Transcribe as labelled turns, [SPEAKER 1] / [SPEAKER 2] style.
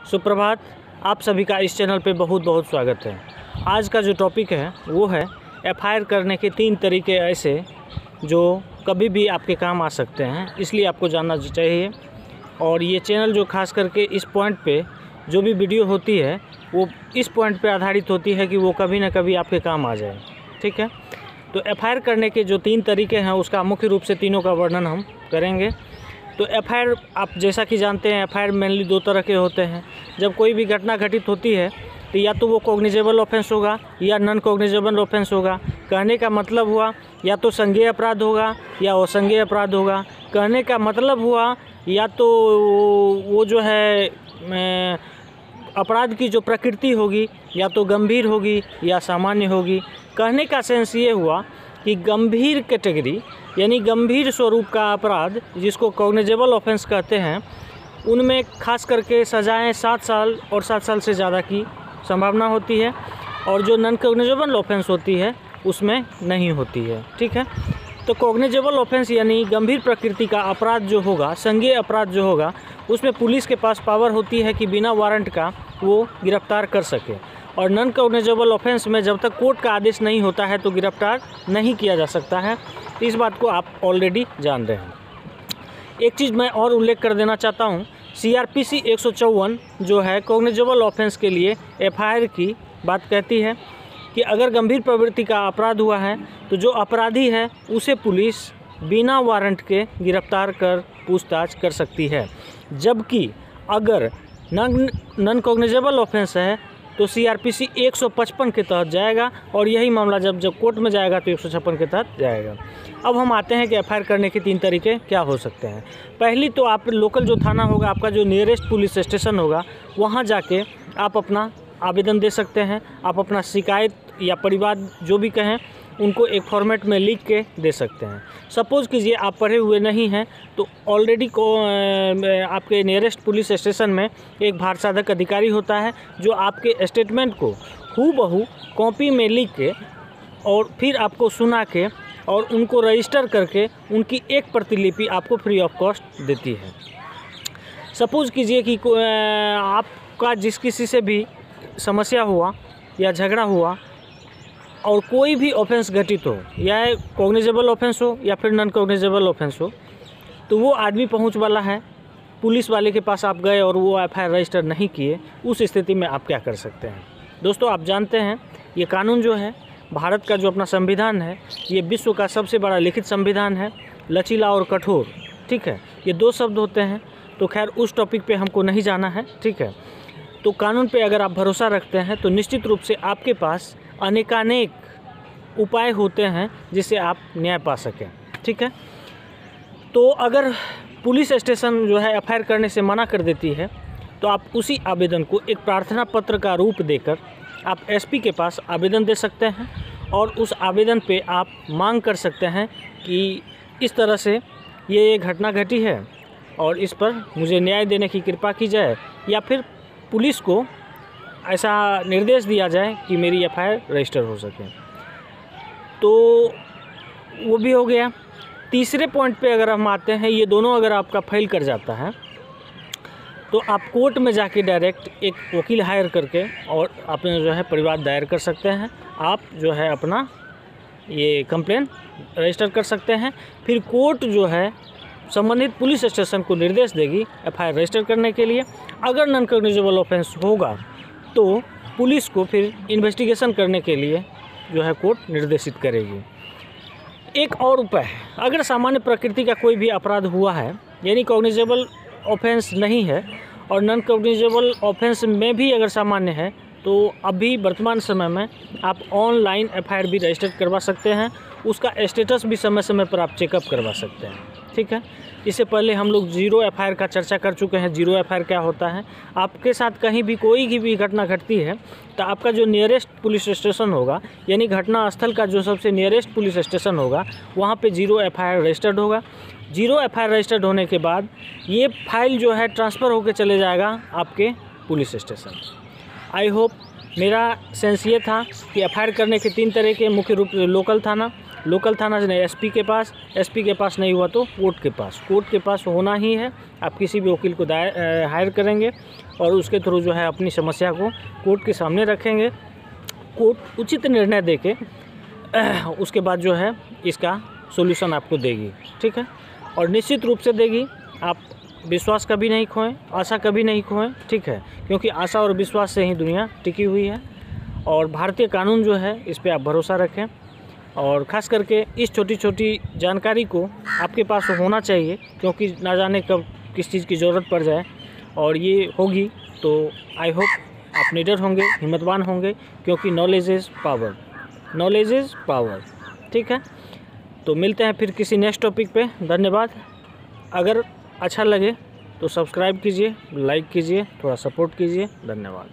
[SPEAKER 1] सुप्रभात। आप सभी का इस चैनल पे बहुत बहुत स्वागत है। आज का जो टॉपिक है वो है एफआईआर करने के 3 तरीके ऐसे जो कभी भी आपके काम आ सकते हैं, इसलिए आपको जानना चाहिए। और ये चैनल जो खास करके इस पॉइंट पे जो भी वीडियो होती है वो इस पॉइंट पे आधारित होती है कि वो कभी ना कभी आपके काम आ जाए। ठीक है, तो एफआईआर करने के जो 3 तरीके हैं उसका मुख्य रूप से तीनों का वर्णन हम करेंगे। तो एफआईआर आप जैसा कि जानते हैं, एफआईआर मेनली 2 तरह के होते हैं। जब कोई भी घटना घटित होती है तो या तो वो कॉग्निजेबल ऑफेंस होगा या नॉन कॉग्निजेबल ऑफेंस होगा। कहने का मतलब हुआ या तो संज्ञेय अपराध होगा या असंज्ञेय अपराध होगा। कहने का मतलब हुआ या तो वो जो है अपराध की जो प्रकृति होगी या तो गंभीर होगी या सामान्य होगी। कहने का सेंस ये हुआ कि गंभीर कैटेगरी यानी गंभीर स्वरूप का अपराध जिसको कॉग्निजेबल ऑफेंस कहते हैं, उनमें खास करके सज़ाएं 7 साल और 7 साल से ज़्यादा की संभावना होती है, और जो नॉन कॉग्निजेबल ऑफेंस होती है उसमें नहीं होती है। ठीक है, तो कॉग्निजेबल ऑफेंस यानी गंभीर प्रकृति का अपराध जो होगा, संज्ञेय अपराध जो होगा, उसमें पुलिस के पास पावर होती है कि बिना वारंट का वो गिरफ्तार कर सके। और नॉन कॉग्निजेबल ऑफेंस में जब तक कोर्ट का आदेश नहीं होता है तो गिरफ्तार नहीं किया जा सकता है। इस बात को आप ऑलरेडी जान रहे हैं। एक चीज़ मैं और उल्लेख कर देना चाहता हूँ, CRPC 154 जो है कॉग्निजेबल ऑफेंस के लिए एफआईआर की बात कहती है कि अगर गंभीर प्रवृत्ति का अपराध हुआ है तो जो अपराधी है उसे पुलिस बिना वारंट के गिरफ्तार कर पूछताछ कर सकती है। जबकि अगर नॉन कॉग्निजेबल ऑफेंस है तो CRPC 155 के तहत जाएगा, और यही मामला जब कोर्ट में जाएगा तो 156 के तहत जाएगा। अब हम आते हैं कि एफआईआर करने के 3 तरीके क्या हो सकते हैं। पहली तो आप लोकल जो थाना होगा, आपका जो नियरेस्ट पुलिस स्टेशन होगा, वहाँ जाके आप अपना आवेदन दे सकते हैं। आप अपना शिकायत या परिवाद जो भी कहें उनको एक फॉर्मेट में लिख के दे सकते हैं। सपोज़ कीजिए आप पढ़े हुए नहीं हैं तो ऑलरेडी आपके नियरेस्ट पुलिस स्टेशन में एक भार साधक अधिकारी होता है जो आपके स्टेटमेंट को हूबहू कॉपी में लिख के और फिर आपको सुना के और उनको रजिस्टर करके उनकी एक प्रतिलिपि आपको फ्री ऑफ कॉस्ट देती है। सपोज़ कीजिए कि आपका जिस किसी से भी समस्या हुआ या झगड़ा हुआ और कोई भी ऑफेंस घटित हो, या कॉग्निजेबल ऑफेंस हो या फिर नॉन कॉग्निजेबल ऑफेंस हो, तो वो आदमी पहुंच वाला है, पुलिस वाले के पास आप गए और वो एफआईआर रजिस्टर नहीं किए, उस स्थिति में आप क्या कर सकते हैं। दोस्तों, आप जानते हैं ये कानून जो है, भारत का जो अपना संविधान है, ये विश्व का सबसे बड़ा लिखित संविधान है। लचीला और कठोर, ठीक है, ये 2 शब्द होते हैं। तो खैर उस टॉपिक पे हमको नहीं जाना है। ठीक है, तो कानून पे अगर आप भरोसा रखते हैं तो निश्चित रूप से आपके पास अनेकानेक उपाय होते हैं जिससे आप न्याय पा सकें। ठीक है, तो अगर पुलिस स्टेशन जो है एफआईआर करने से मना कर देती है तो आप उसी आवेदन को एक प्रार्थना पत्र का रूप देकर आप एसपी के पास आवेदन दे सकते हैं, और उस आवेदन पे आप मांग कर सकते हैं कि इस तरह से ये घटना घटी है और इस पर मुझे न्याय देने की कृपा की जाए, या फिर पुलिस को ऐसा निर्देश दिया जाए कि मेरी एफआईआर रजिस्टर हो सके। तो वो भी हो गया। तीसरे पॉइंट पे अगर हम आते हैं, ये दोनों अगर आपका फेल कर जाता है तो आप कोर्ट में जाके डायरेक्ट एक वकील हायर करके और अपने जो है परिवाद दायर कर सकते हैं। आप जो है अपना ये कंप्लेन रजिस्टर कर सकते हैं। फिर कोर्ट जो है संबंधित पुलिस स्टेशन को निर्देश देगी एफआईआर रजिस्टर करने के लिए। अगर नॉन कॉग्निजेबल ऑफेंस होगा तो पुलिस को फिर इन्वेस्टिगेशन करने के लिए जो है कोर्ट निर्देशित करेगी। एक और उपाय है, अगर सामान्य प्रकृति का कोई भी अपराध हुआ है यानी कॉग्निजेबल ऑफेंस नहीं है और नॉन कॉग्निजेबल ऑफेंस में भी अगर सामान्य है, तो अभी वर्तमान समय में आप ऑनलाइन एफआईआर भी रजिस्टर करवा सकते हैं। उसका स्टेटस भी समय समय पर आप चेकअप करवा सकते हैं। ठीक है, इससे पहले हम लोग 0 एफआईआर का चर्चा कर चुके हैं। 0 एफआईआर क्या होता है? आपके साथ कहीं भी कोई भी घटना घटती है तो आपका जो नियरेस्ट पुलिस स्टेशन होगा, यानी घटना स्थल का जो सबसे नियरेस्ट पुलिस स्टेशन होगा, वहाँ पे 0 एफआईआर रजिस्टर्ड होगा। 0 एफआईआर रजिस्टर्ड होने के बाद ये फाइल जो है ट्रांसफ़र होकर चले जाएगा आपके पुलिस स्टेशन। आई होप मेरा सेंस ये था कि एफआईआर करने के 3 तरह के, मुख्य रूप से लोकल थाना, लोकल थाना से नहीं, एसपी के पास, एसपी के पास नहीं हुआ तो कोर्ट के पास होना ही है। आप किसी भी वकील को हायर करेंगे और उसके थ्रू जो है अपनी समस्या को कोर्ट के सामने रखेंगे। कोर्ट उचित निर्णय देके उसके बाद जो है इसका सॉल्यूशन आपको देगी, ठीक है, और निश्चित रूप से देगी। आप विश्वास कभी नहीं खोएं, आशा कभी नहीं खोएं, ठीक है, क्योंकि आशा और विश्वास से ही दुनिया टिकी हुई है। और भारतीय कानून जो है इस पे आप भरोसा रखें, और ख़ास करके इस छोटी छोटी जानकारी को आपके पास होना चाहिए, क्योंकि ना जाने कब किस चीज़ की ज़रूरत पड़ जाए, और ये होगी तो आई होप आप निडर होंगे, हिम्मतवान होंगे, क्योंकि knowledge is power, knowledge is power, ठीक है। तो मिलते हैं फिर किसी नेक्स्ट टॉपिक पे। धन्यवाद। अगर अच्छा लगे तो सब्सक्राइब कीजिए, लाइक कीजिए, थोड़ा सपोर्ट कीजिए। धन्यवाद।